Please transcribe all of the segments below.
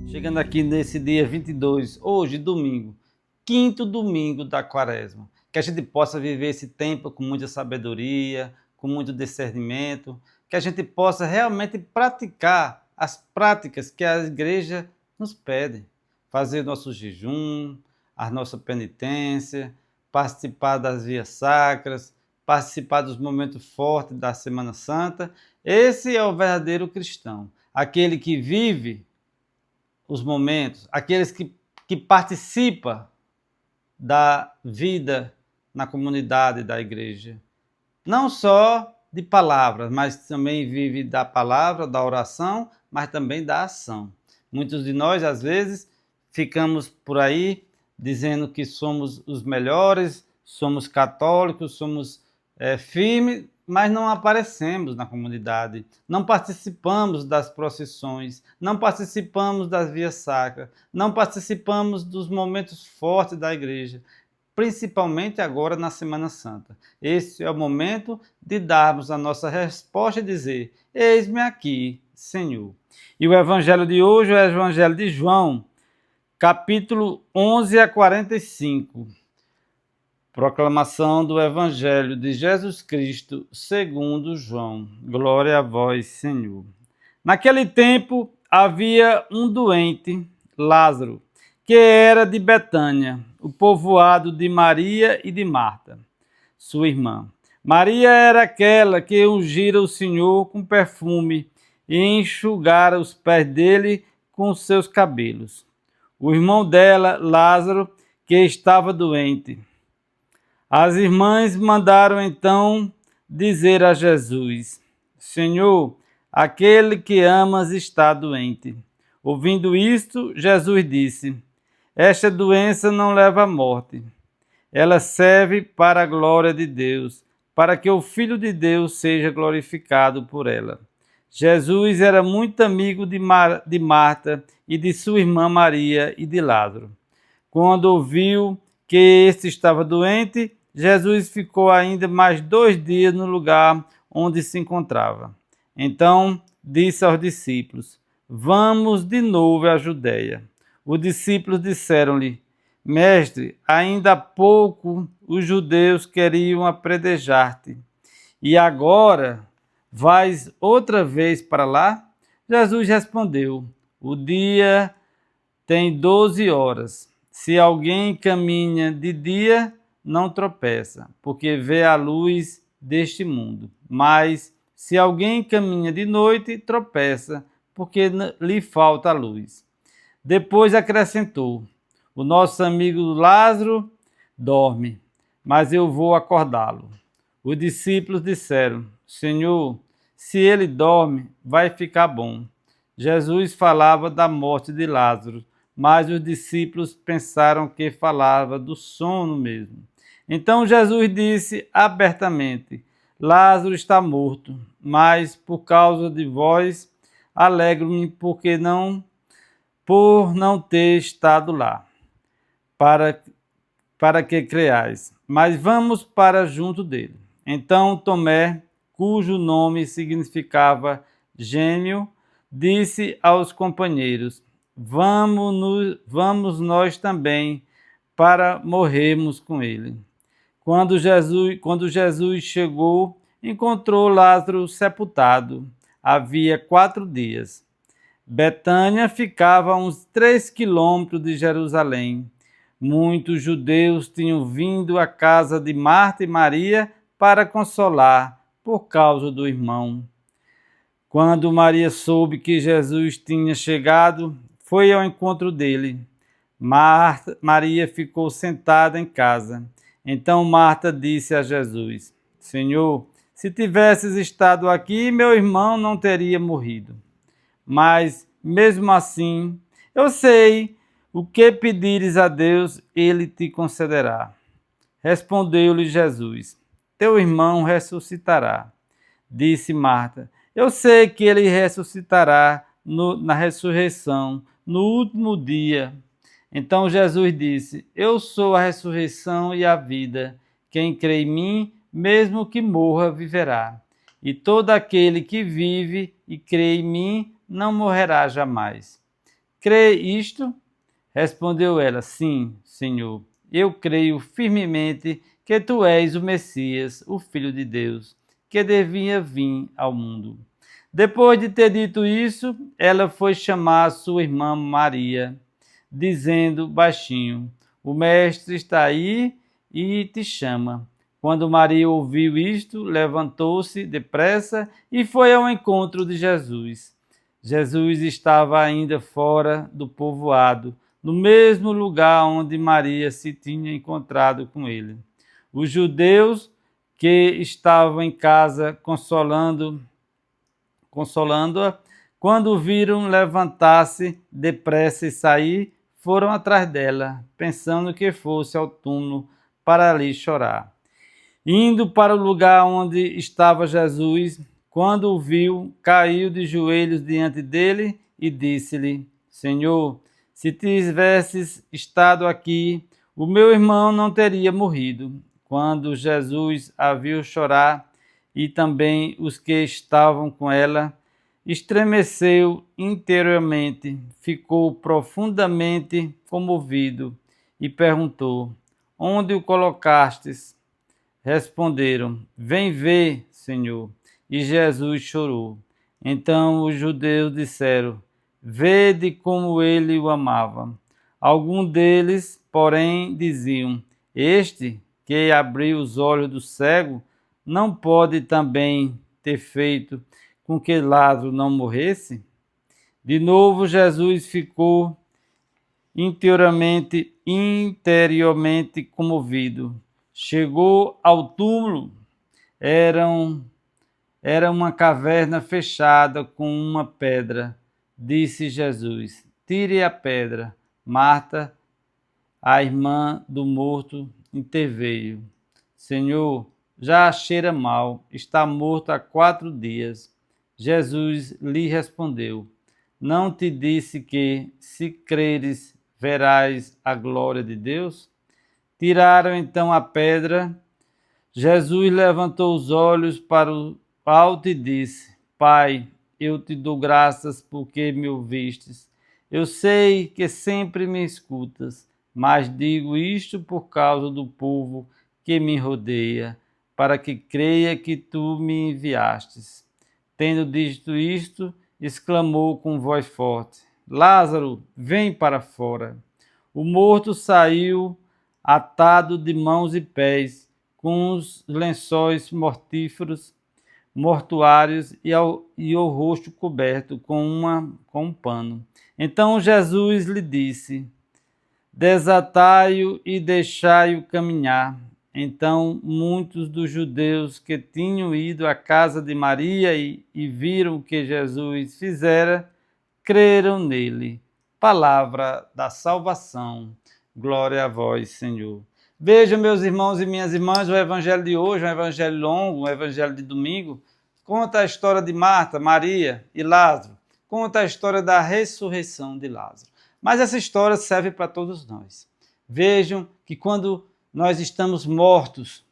Chegando aqui nesse dia 22, hoje, domingo, quinto domingo da quaresma, que a gente possa viver esse tempo com muita sabedoria, com muito discernimento, que a gente possa realmente praticar as práticas que a igreja nos pede. Fazer nosso jejum, a nossa penitência, participar das vias sacras, participar dos momentos fortes da Semana Santa. Esse é o verdadeiro cristão, aquele que vive os momentos, aqueles que participam da vida na comunidade da igreja. Não só de palavras, mas também vive da palavra, da oração, mas também da ação. Muitos de nós, às vezes, ficamos por aí dizendo que somos os melhores, somos católicos, somos firmes, mas não aparecemos na comunidade, não participamos das procissões, não participamos das vias sacras, não participamos dos momentos fortes da igreja, principalmente agora na Semana Santa. Esse é o momento de darmos a nossa resposta e dizer: eis-me aqui, Senhor. E o evangelho de hoje é o evangelho de João, capítulo 11 a 45. Proclamação do Evangelho de Jesus Cristo segundo João. Glória a vós, Senhor. Naquele tempo havia um doente, Lázaro, que era de Betânia, o povoado de Maria e de Marta, sua irmã. Maria era aquela que ungira o Senhor com perfume e enxugara os pés dele com seus cabelos. O irmão dela, Lázaro, que estava doente. As irmãs mandaram então dizer a Jesus: Senhor, aquele que amas está doente. Ouvindo isto, Jesus disse: esta doença não leva à morte. Ela serve para a glória de Deus, para que o Filho de Deus seja glorificado por ela. Jesus era muito amigo de Marta e de sua irmã Maria e de Lázaro. Quando ouviu que este estava doente, Jesus ficou ainda mais 2 dias no lugar onde se encontrava. Então disse aos discípulos: vamos de novo à Judeia. Os discípulos disseram-lhe: Mestre, ainda há pouco os judeus queriam apedrejar-te, e agora vais outra vez para lá? Jesus respondeu: o dia tem 12 horas. Se alguém caminha de dia, não tropeça, porque vê a luz deste mundo. Mas se alguém caminha de noite, tropeça, porque lhe falta a luz. Depois acrescentou: o nosso amigo Lázaro dorme, mas eu vou acordá-lo. Os discípulos disseram: Senhor, se ele dorme, vai ficar bom. Jesus falava da morte de Lázaro, mas os discípulos pensaram que falava do sono mesmo. Então Jesus disse abertamente: Lázaro está morto, mas por causa de vós alegro-me por não ter estado lá, para que creais. Mas vamos para junto dele. Então Tomé, cujo nome significava gêmeo, disse aos companheiros: vamos nós também para morrermos com ele. Quando Jesus chegou, encontrou Lázaro sepultado. Havia 4 dias. Betânia ficava a uns 3 quilômetros de Jerusalém. Muitos judeus tinham vindo à casa de Marta e Maria para consolar por causa do irmão. Quando Maria soube que Jesus tinha chegado, foi ao encontro dele. Maria ficou sentada em casa. Então Marta disse a Jesus: Senhor, se tivesses estado aqui, meu irmão não teria morrido. Mas, mesmo assim, eu sei o que pedires a Deus, ele te concederá. Respondeu-lhe Jesus: teu irmão ressuscitará. Disse Marta: eu sei que ele ressuscitará na ressurreição, no último dia. Então Jesus disse: eu sou a ressurreição e a vida. Quem crê em mim, mesmo que morra, viverá. E todo aquele que vive e crê em mim, não morrerá jamais. crê isto? Respondeu ela, sim, Senhor, eu creio firmemente que tu és o Messias, o Filho de Deus, que devia vir ao mundo. Depois de ter dito isso, ela foi chamar sua irmã Maria, dizendo baixinho, o mestre está aí e te chama. Quando Maria ouviu isto, levantou-se depressa e foi ao encontro de Jesus. Jesus estava ainda fora do povoado, no mesmo lugar onde Maria se tinha encontrado com ele. Os judeus que estavam em casa consolando-a, quando viram levantar-se depressa e sair, foram atrás dela, pensando que fosse ao túmulo para ali chorar. Indo para o lugar onde estava Jesus, quando o viu, caiu de joelhos diante dele e disse-lhe, Senhor, se tivesses estado aqui, o meu irmão não teria morrido. Quando Jesus a viu chorar, e também os que estavam com ela, estremeceu interiormente, ficou profundamente comovido e perguntou, onde o colocastes? Responderam, vem ver, Senhor. E Jesus chorou. Então os judeus disseram, vede como ele o amava. Alguns deles, porém, diziam, este que abriu os olhos do cego, não pode também ter feito com que Lázaro não morresse? De novo Jesus ficou interiormente comovido. Chegou ao túmulo, era uma caverna fechada com uma pedra. Disse Jesus, tire a pedra. Marta, a irmã do morto, interveio. Senhor, já cheira mal, está morto há 4 dias. Jesus lhe respondeu, não te disse que, se creres, verás a glória de Deus? Tiraram então a pedra. Jesus levantou os olhos para o alto e disse, Pai, eu te dou graças porque me ouvistes. Eu sei que sempre me escutas, mas digo isto por causa do povo que me rodeia, para que creia que tu me enviastes. Tendo dito isto, exclamou com voz forte, Lázaro, vem para fora. O morto saiu, atado de mãos e pés, com os lençóis mortuários e o rosto coberto com um pano. Então Jesus lhe disse, desatai-o e deixai-o caminhar. Então muitos dos judeus que tinham ido à casa de Maria e viram o que Jesus fizera, creram nele. Palavra da salvação. Glória a vós, Senhor. Vejam, meus irmãos e minhas irmãs, o evangelho de hoje, um evangelho longo, um evangelho de domingo, conta a história de Marta, Maria e Lázaro. Conta a história da ressurreição de Lázaro. Mas essa história serve para todos nós. Vejam que quando nós estamos mortos,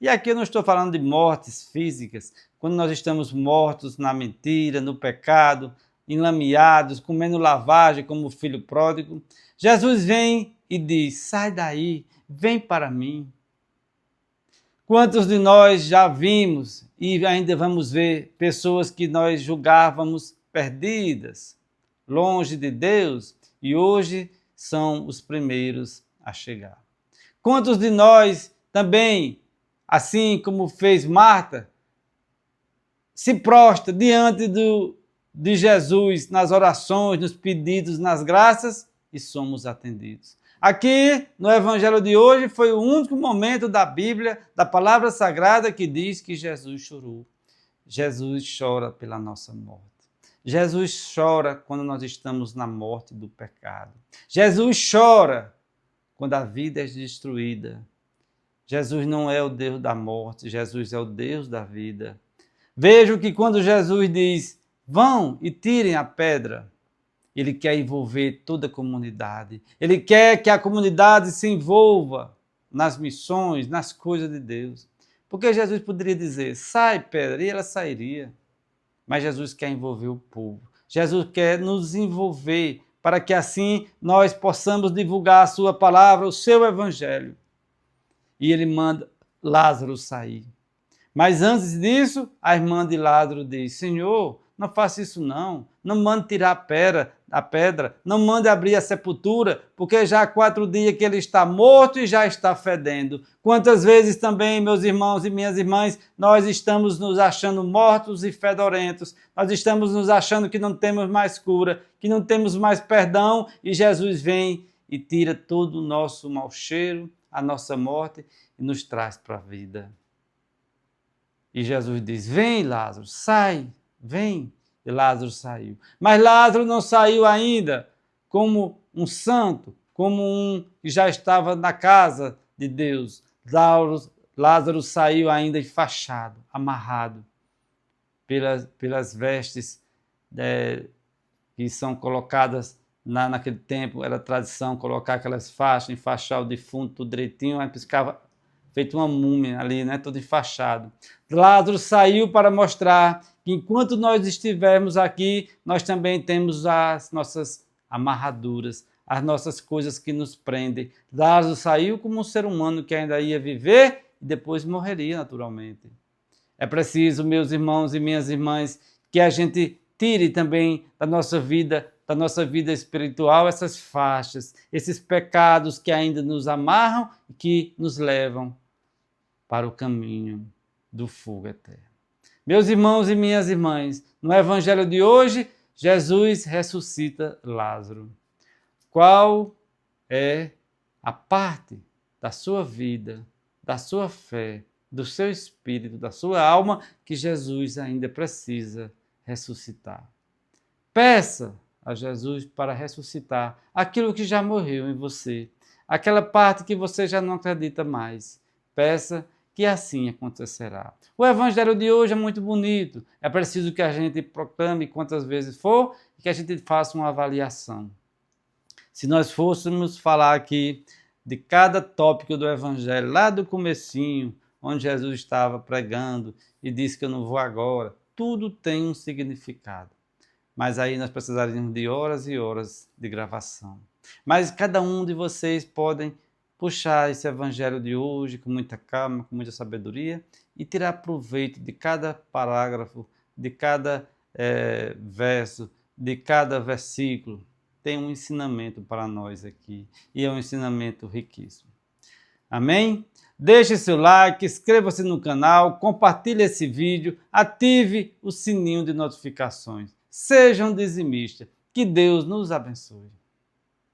e aqui eu não estou falando de mortes físicas, quando nós estamos mortos na mentira, no pecado, enlameados, comendo lavagem como o filho pródigo, Jesus vem e diz, sai daí, vem para mim. Quantos de nós já vimos e ainda vamos ver pessoas que nós julgávamos perdidas, longe de Deus, e hoje são os primeiros a chegar. Quantos de nós também, assim como fez Marta, se prostra diante de Jesus nas orações, nos pedidos, nas graças e somos atendidos. Aqui no Evangelho de hoje foi o único momento da Bíblia, da palavra sagrada que diz que Jesus chorou. Jesus chora pela nossa morte. Jesus chora quando nós estamos na morte do pecado. Jesus chora quando a vida é destruída. Jesus não é o Deus da morte, Jesus é o Deus da vida. Vejo que quando Jesus diz, vão e tirem a pedra, ele quer envolver toda a comunidade. Ele quer que a comunidade se envolva nas missões, nas coisas de Deus. Porque Jesus poderia dizer, sai pedra, e ela sairia. Mas Jesus quer envolver o povo. Jesus quer nos envolver para que assim nós possamos divulgar a sua palavra, o seu evangelho. E ele manda Lázaro sair. Mas antes disso, a irmã de Lázaro diz: Senhor, não faça isso não mande tirar a pedra, não mande abrir a sepultura, porque já há 4 dias que ele está morto e já está fedendo. Quantas vezes também, meus irmãos e minhas irmãs, nós estamos nos achando mortos e fedorentos, nós estamos nos achando que não temos mais cura, que não temos mais perdão, e Jesus vem e tira todo o nosso mau cheiro, a nossa morte, e nos traz para a vida. E Jesus diz: vem, Lázaro, sai, vem. E Lázaro saiu. Mas Lázaro não saiu ainda como um santo, como um que já estava na casa de Deus. Lázaro saiu ainda enfaixado, amarrado pelas vestes que são colocadas naquele tempo. Era tradição colocar aquelas faixas, enfaixar o defunto tudo direitinho, aí ficava feito uma múmia ali, né, todo enfaixado. Lázaro saiu para mostrar que enquanto nós estivermos aqui, nós também temos as nossas amarraduras, as nossas coisas que nos prendem. Lázaro saiu como um ser humano que ainda ia viver e depois morreria naturalmente. É preciso, meus irmãos e minhas irmãs, que a gente tire também da nossa vida espiritual, essas faixas, esses pecados que ainda nos amarram e que nos levam para o caminho do fogo eterno. Meus irmãos e minhas irmãs, no evangelho de hoje, Jesus ressuscita Lázaro. Qual é a parte da sua vida, da sua fé, do seu espírito, da sua alma que Jesus ainda precisa ressuscitar? Peça a Jesus para ressuscitar aquilo que já morreu em você, aquela parte que você já não acredita mais. Peça que assim acontecerá. O evangelho de hoje é muito bonito. É preciso que a gente proclame quantas vezes for e que a gente faça uma avaliação. Se nós fôssemos falar aqui de cada tópico do evangelho, lá do comecinho, onde Jesus estava pregando e disse que eu não vou agora, tudo tem um significado. Mas aí nós precisaríamos de horas e horas de gravação. Mas cada um de vocês podem puxar esse evangelho de hoje com muita calma, com muita sabedoria e tirar proveito de cada parágrafo, de cada verso, de cada versículo. Tem um ensinamento para nós aqui e é um ensinamento riquíssimo. Amém? Deixe seu like, inscreva-se no canal, compartilhe esse vídeo, ative o sininho de notificações. Seja um dizimista. Que Deus nos abençoe.